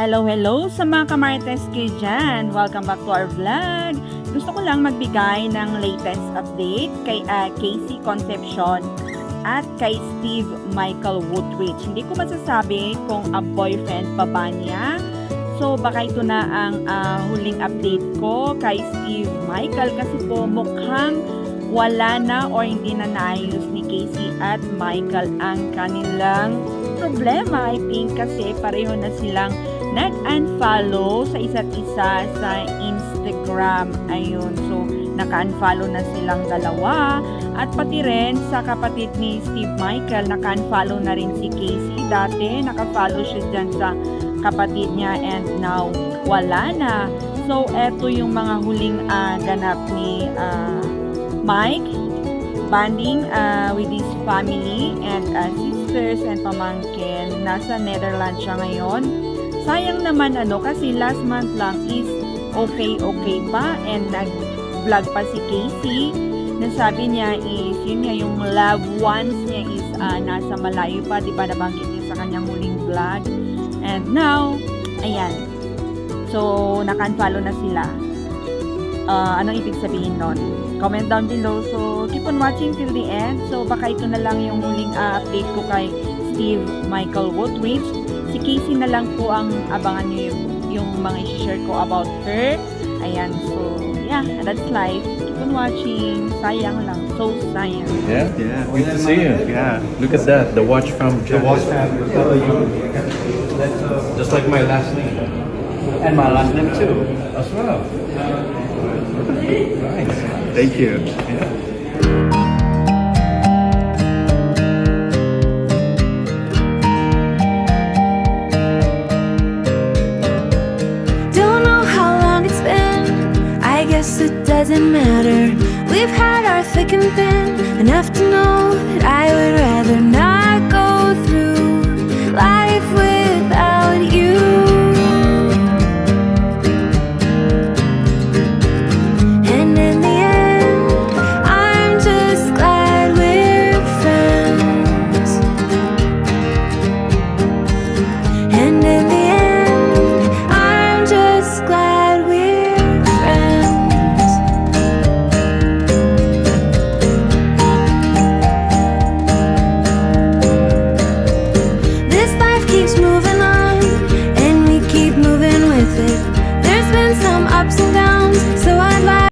Hello sa mga kamarites ko dyan. Welcome back to our vlog. Gusto ko lang magbigay ng latest update kay Casey Concepcion at kay Steve Michael Woodridge. Hindi ko masasabi kung a boyfriend pa ba niya. So baka ito na ang huling update ko kay Steve Michael kasi po mukhang wala na or hindi na naayos ni Casey at Michael ang kanilang problema. I think kasi pareho na silang nag-unfollow sa isa't isa sa Instagram. Ayun, so naka-unfollow na silang dalawa. At pati rin sa kapatid ni Steve Michael, naka-unfollow na rin si Casey. Dati, naka-follow siya dyan sa kapatid niya and now wala na. So, eto yung mga huling ganap ni Mike. Bonding with his family and sisters and pamangkin. Nasa Netherlands siya ngayon. Sayang naman kasi last month lang is okay pa and nag-vlog pa si Casey. Nasabi niya is yun nga yung loved ones niya is nasa malayo pa, di ba nabanggit niya sa kanyang huling vlog. And now, ayan. So, naka-unfollow na sila. Anong ibig sabihin nun? Comment down below. So, keep on watching till the end. So, baka ito na lang yung huling update ko kay Steve Michael Woodridge. Si Casey na lang po ang abangan nyo yung mga i-share ko about her. Ayan, so, yeah, that's life. Keep on watching. Sayang lang. So, sayang. Yeah? Yeah. Good to see you. Yeah. Look at that. The watch from The Japan. watch family. Just like my last name. And my last name too. As well. Nice. Thank you. Yeah. Don't know how long it's been, I guess it doesn't matter. We've had our thick and thin.